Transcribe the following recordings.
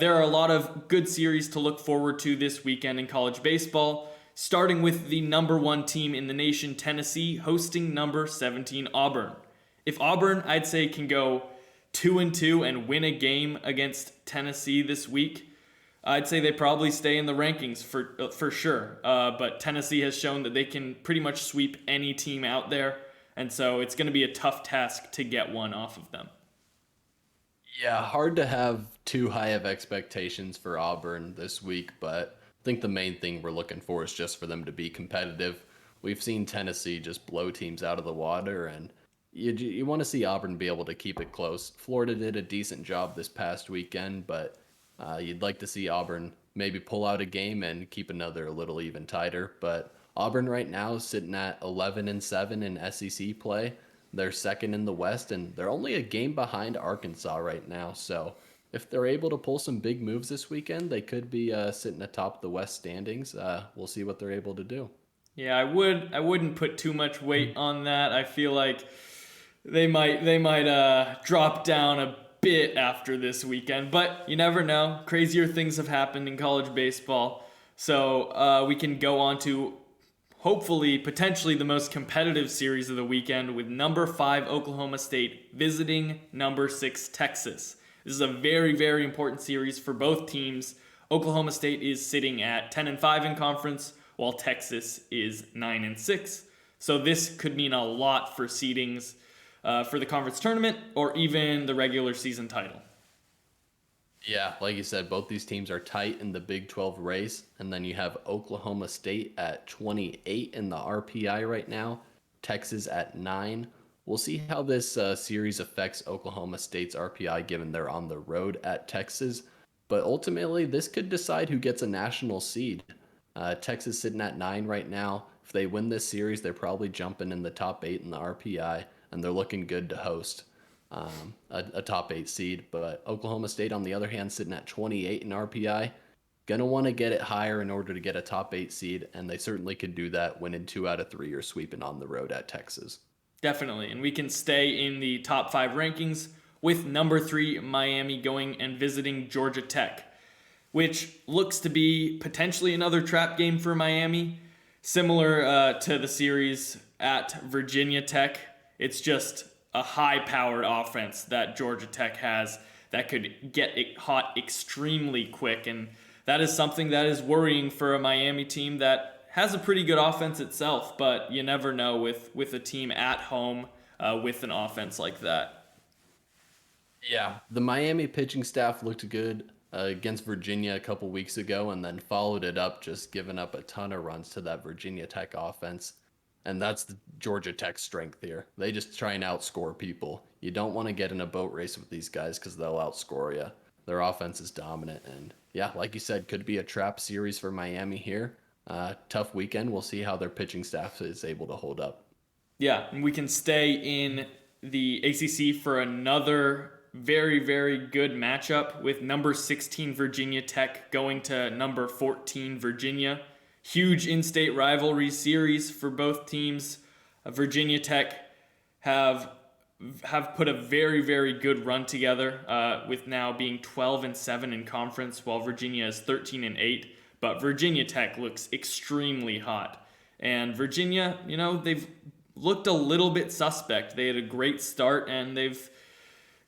There are a lot of good series to look forward to this weekend in college baseball, starting with the number one team in the nation, Tennessee, hosting number 17 Auburn. If Auburn, I'd say, can go 2-2 and win a game against Tennessee this week, I'd say they probably stay in the rankings for sure. But Tennessee has shown that they can pretty much sweep any team out there, and so it's going to be a tough task to get one off of them. Yeah, hard to have too high of expectations for Auburn this week, but I think the main thing we're looking for is just for them to be competitive. We've seen Tennessee just blow teams out of the water, and you want to see Auburn be able to keep it close. Florida did a decent job this past weekend, but you'd like to see Auburn maybe pull out a game and keep another a little even tighter. But Auburn right now is sitting at 11-7 in SEC play. They're second in the West, and they're only a game behind Arkansas right now. So if they're able to pull some big moves this weekend, they could be sitting atop the West standings. We'll see what they're able to do. Yeah, I wouldn't put too much weight on that. I feel like they might drop down a bit after this weekend, but you never know. Crazier things have happened in college baseball, so we can go on to hopefully potentially the most competitive series of the weekend with number 5 Oklahoma State visiting number 6 Texas. This is a very, very important series for both teams. Oklahoma State is sitting at 10-5 in conference, while Texas is 9-6. So this could mean a lot for seedings for the conference tournament or even the regular season title. Yeah, like you said, both these teams are tight in the Big 12 race, and then you have Oklahoma State at 28 in the RPI right now, Texas at 9. We'll see how this series affects Oklahoma State's RPI given they're on the road at Texas, but ultimately this could decide who gets a national seed. Texas sitting at 9 right now. If they win this series, they're probably jumping in the top 8 in the RPI, and they're looking good to host a top 8 seed. But Oklahoma State, on the other hand, sitting at 28 in RPI, gonna want to get it higher in order to get a top 8 seed, and they certainly could do that winning 2 out of 3 or sweeping on the road at Texas. Definitely, and we can stay in the top 5 rankings with number 3 Miami going and visiting Georgia Tech, which looks to be potentially another trap game for Miami, similar to the series at Virginia Tech. It's just a high-powered offense that Georgia Tech has that could get it hot extremely quick, and that is something that is worrying for a Miami team that has a pretty good offense itself, but you never know with a team at home with an offense like that. Yeah, the Miami pitching staff looked good against Virginia a couple weeks ago and then followed it up, just giving up a ton of runs to that Virginia Tech offense. And that's the Georgia Tech strength here. They just try and outscore people. You don't want to get in a boat race with these guys because they'll outscore you. Their offense is dominant. And yeah, like you said, could be a trap series for Miami here. Tough weekend. We'll see how their pitching staff is able to hold up. Yeah, and we can stay in the ACC for another very, very good matchup with number 16 Virginia Tech going to number 14 Virginia. Huge in-state rivalry series for both teams. Virginia Tech have put a very, very good run together with now being 12-7 in conference, while Virginia is 13-8. But Virginia Tech looks extremely hot. And Virginia, they've looked a little bit suspect. They had a great start, and they've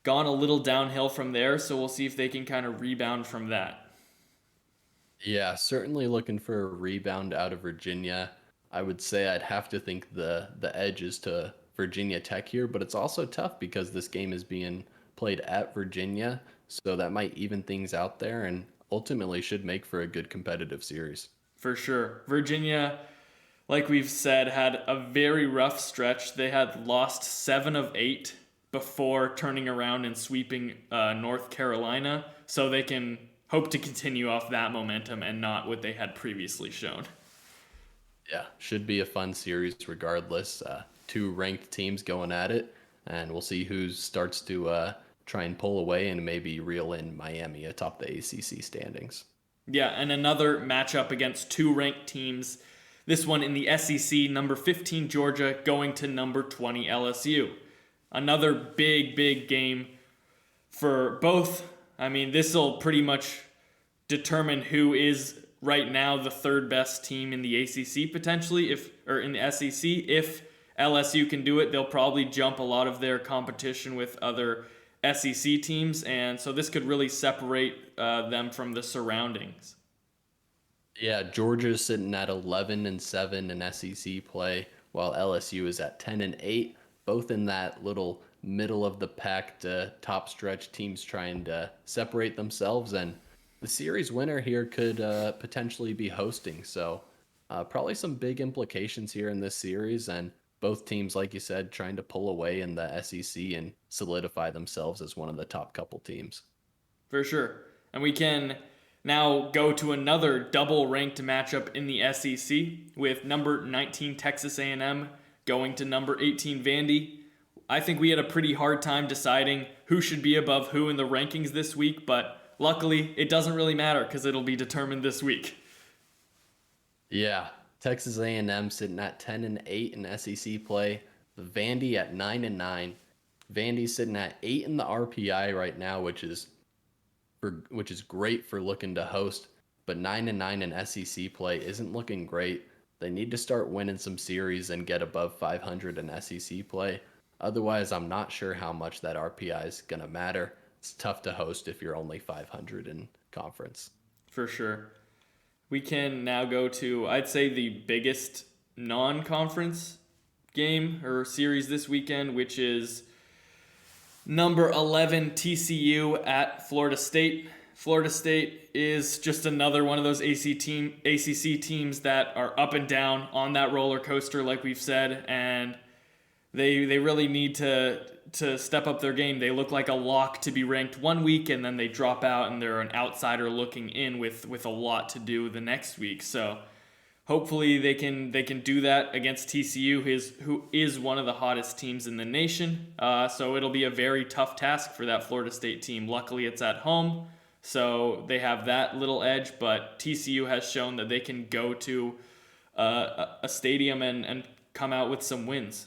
gone a little downhill from there, so we'll see if they can kind of rebound from that. Yeah, certainly looking for a rebound out of Virginia. I would say I'd have to think the edge is to Virginia Tech here, but it's also tough because this game is being played at Virginia, so that might even things out there and ultimately should make for a good competitive series. For sure. Virginia, like we've said, had a very rough stretch. They had lost 7 of 8 before turning around and sweeping North Carolina, so they can hope to continue off that momentum and not what they had previously shown. Yeah, should be a fun series regardless. 2 ranked teams going at it, and we'll see who starts to try and pull away and maybe reel in Miami atop the ACC standings. Yeah, and another matchup against 2 ranked teams. This one in the SEC, number 15 Georgia going to number 20 LSU. Another big, big game for both I mean, this will pretty much determine who is right now the third best team in the ACC potentially, or in the SEC. If LSU can do it, they'll probably jump a lot of their competition with other SEC teams, and so this could really separate them from the surroundings. Yeah, Georgia's sitting at 11-7 in SEC play, while LSU is at 10-8, both in that little middle of the pack to top stretch teams trying to separate themselves. And the series winner here could potentially be hosting. So probably some big implications here in this series. And both teams, like you said, trying to pull away in the SEC and solidify themselves as one of the top couple teams. For sure. And we can now go to another double-ranked matchup in the SEC with number 19 Texas A&M going to number 18 Vandy. I think we had a pretty hard time deciding who should be above who in the rankings this week, but luckily it doesn't really matter because it'll be determined this week. Yeah, Texas A&M sitting at 10-8 in SEC play. Vandy at 9-9. Vandy sitting at 8 in the RPI right now, which is great for looking to host, but 9-9 in SEC play isn't looking great. They need to start winning some series and get above 500 in SEC play. Otherwise, I'm not sure how much that RPI is going to matter. It's tough to host if you're only 500 in conference. For sure. We can now go to, I'd say, the biggest non-conference game or series this weekend, which is number 11 TCU at Florida State. Florida State is just another one of those ACC teams that are up and down on that roller coaster, like we've said, and they really need to step up their game. They look like a lock to be ranked one week, and then they drop out, and they're an outsider looking in with a lot to do the next week. So hopefully they can do that against TCU, who is one of the hottest teams in the nation. So it'll be a very tough task for that Florida State team. Luckily, it's at home, so they have that little edge. But TCU has shown that they can go to a stadium and come out with some wins.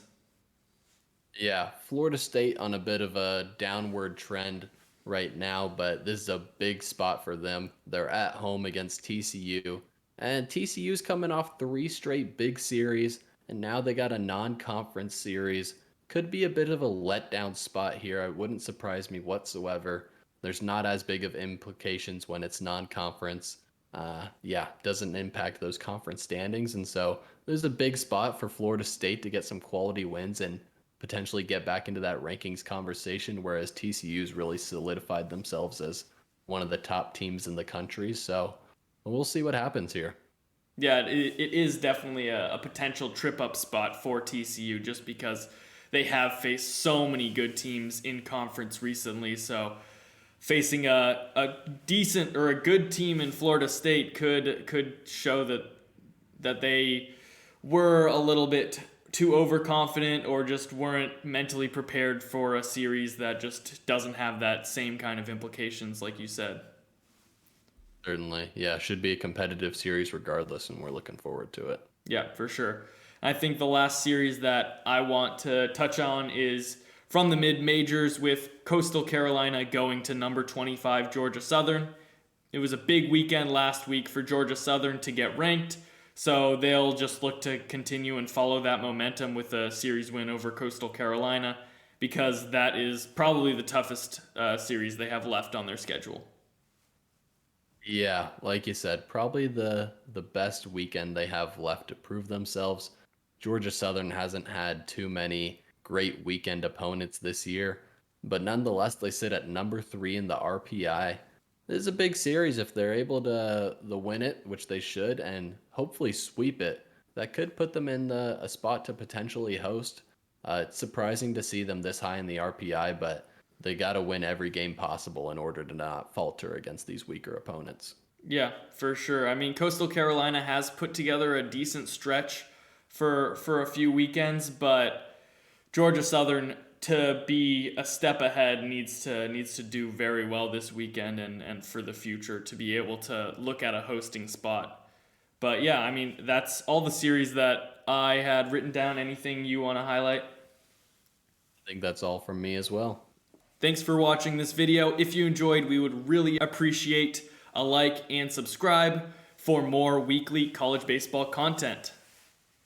Yeah, Florida State on a bit of a downward trend right now, but this is a big spot for them. They're at home against TCU, and TCU's coming off 3 straight big series, and now they got a non-conference series. Could be a bit of a letdown spot here. It wouldn't surprise me whatsoever. There's not as big of implications when it's non-conference. Doesn't impact those conference standings, and so there's a big spot for Florida State to get some quality wins and potentially get back into that rankings conversation, whereas TCU's really solidified themselves as one of the top teams in the country. So we'll see what happens here. Yeah, it is definitely a potential trip-up spot for TCU just because they have faced so many good teams in conference recently. So facing a decent or a good team in Florida State could show that they were a little bit too overconfident or just weren't mentally prepared for a series that just doesn't have that same kind of implications like you said. Certainly. Yeah, should be a competitive series regardless, and we're looking forward to it. Yeah, for sure. I think the last series that I want to touch on is from the mid-majors with Coastal Carolina going to number 25 Georgia Southern. It was a big weekend last week for Georgia Southern to get ranked, so they'll just look to continue and follow that momentum with a series win over Coastal Carolina because that is probably the toughest series they have left on their schedule. Yeah, like you said, probably the best weekend they have left to prove themselves. Georgia Southern hasn't had too many great weekend opponents this year, but nonetheless, they sit at number 3 in the RPI. This is a big series if they're able to win it, which they should, and hopefully sweep it. That could put them in a spot to potentially host. It's surprising to see them this high in the RPI, but they got to win every game possible in order to not falter against these weaker opponents. Yeah, for sure. I mean, Coastal Carolina has put together a decent stretch for a few weekends, but Georgia Southern, to be a step ahead, needs to do very well this weekend and for the future to be able to look at a hosting spot. But yeah, I mean, that's all the series that I had written down. Anything you want to highlight? I think that's all from me as well. Thanks for watching this video. If you enjoyed, we would really appreciate a like and subscribe for more weekly college baseball content.